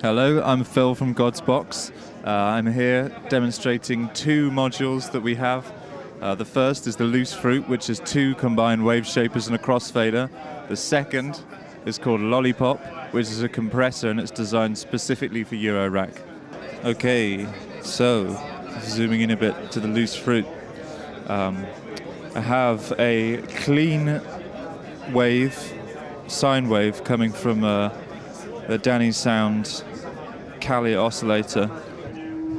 Hello, I'm Phil from God's Box. I'm here demonstrating two modules that we have. The first is the Loose Fruit, which is two combined wave shapers and a crossfader. The second is called Lollipop, which is a compressor, and it's designed specifically for Eurorack. Okay, so zooming in a bit to the Loose Fruit. I have a clean wave, sine wave, coming from the Danny Sound Cali oscillator.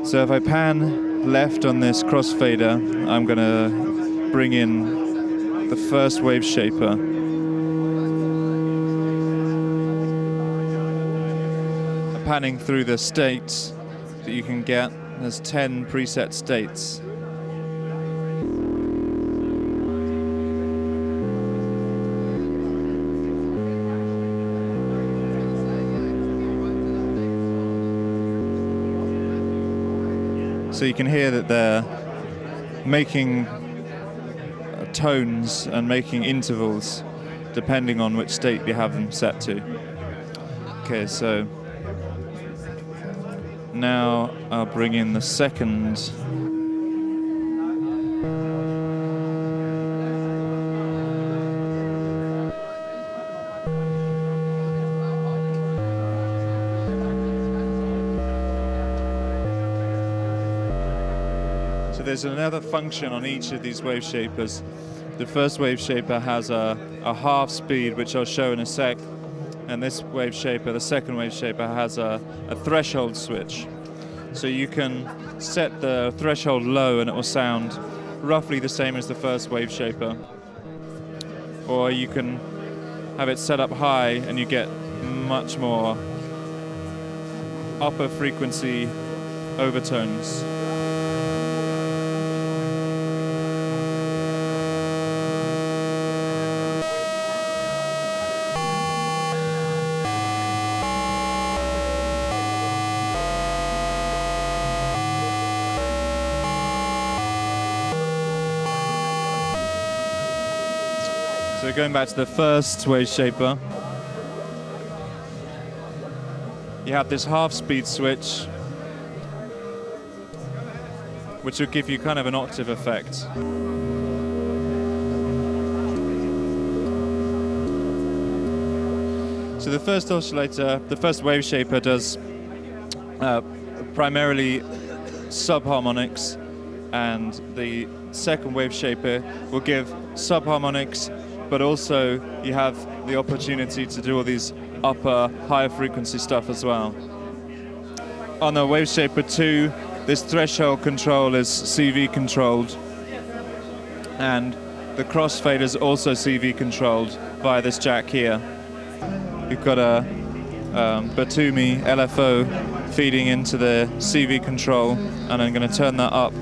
So if I pan left on this crossfader, I'm going to bring in the first wave shaper. Panning through the states that you can get, there's 10 preset states. So you can hear that they're making tones and making intervals depending on which state you have them set to. Okay, so now I'll bring in the second. So there's another function on each of these wave shapers. The first wave shaper has a half speed, which I'll show in a sec. And this wave shaper, the second wave shaper, has a threshold switch. So you can set the threshold low and it will sound roughly the same as the first wave shaper. Or you can have it set up high and you get much more upper frequency overtones. So going back to the first wave shaper, you have this half speed switch, which will give you kind of an octave effect. So the first oscillator, the first wave shaper does primarily subharmonics, and the second wave shaper will give subharmonics, but also you have the opportunity to do all these upper, higher frequency stuff as well. On the wave shaper 2, this threshold control is CV controlled, and the crossfader is also CV controlled via this jack here. You've got a Batumi LFO feeding into the CV control, and I'm going to turn that up.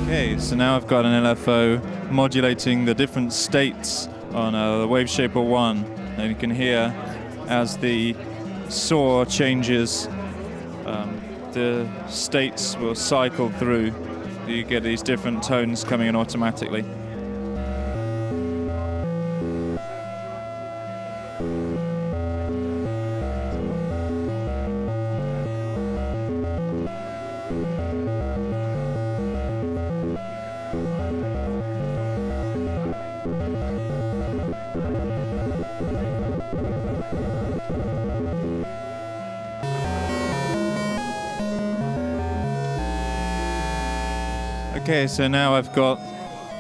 Okay, so now I've got an LFO modulating the different states on the wave shaper 1, and you can hear as the saw changes, the states will cycle through. You get these different tones coming in automatically. Okay, so now I've got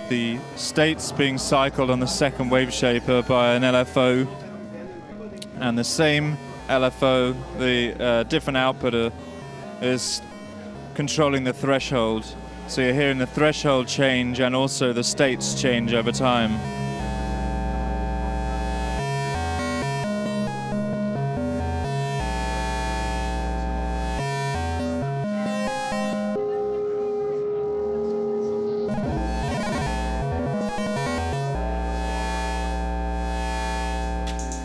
the states being cycled on the second wave shaper by an LFO, and the same LFO, the different output is controlling the threshold. So you're hearing the threshold change and also the states change over time.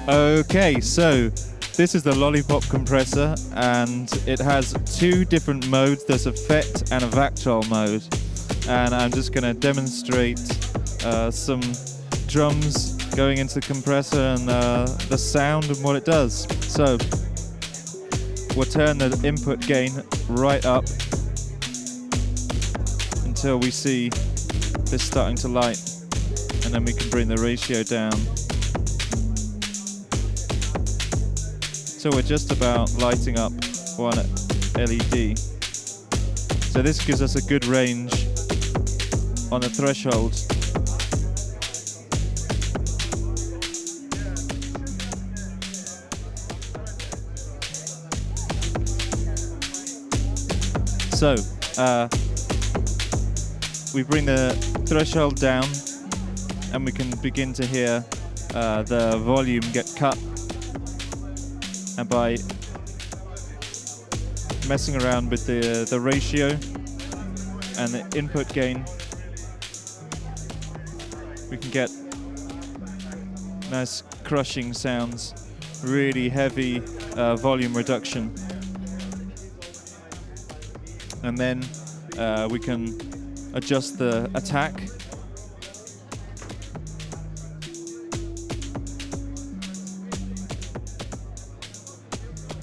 Okay, so this is the Lollipop compressor, and it has two different modes. There's a FET and a Vactile mode, and I'm just going to demonstrate some drums going into the compressor and the sound and what it does. So we'll turn the input gain right up until we see this starting to light, and then we can bring the ratio down. So we're just about lighting up one LED. So this gives us a good range on the threshold. So we bring the threshold down, and we can begin to hear the volume get cut. And by messing around with the ratio and the input gain, we can get nice crushing sounds, really heavy volume reduction. And then we can adjust the attack.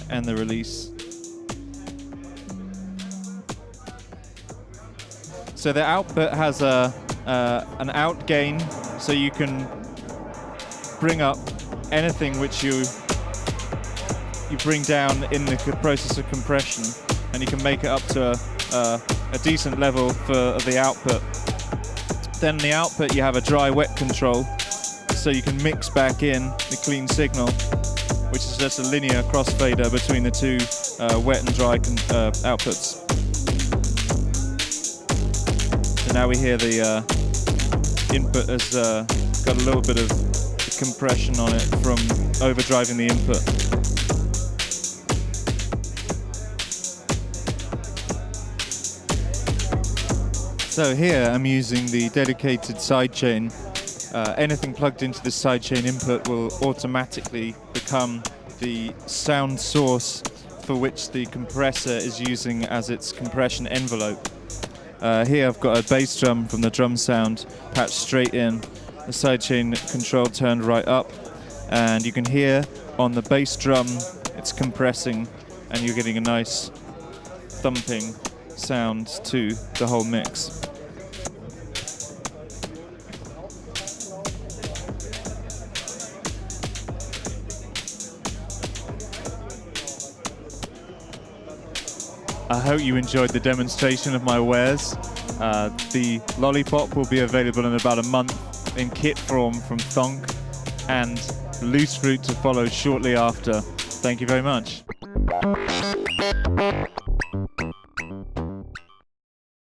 And the release. So the output has an out gain, so you can bring up anything which you bring down in the process of compression, and you can make it up to a decent level for the output. Then the output, you have a dry-wet control, so you can mix back in the clean signal, which is just a linear crossfader between the two wet and dry outputs. So now we hear the input has got a little bit of compression on it from overdriving the input. So here I'm using the dedicated sidechain. Anything plugged into this sidechain input will automatically become the sound source for which the compressor is using as its compression envelope. Here I've got a bass drum from the drum sound patched straight in, the sidechain control turned right up, and you can hear on the bass drum it's compressing, and you're getting a nice thumping sound to the whole mix. I hope you enjoyed the demonstration of my wares. The Lollipop will be available in about a month in kit form from Thonk, and Loose Fruit to follow shortly after. Thank you very much.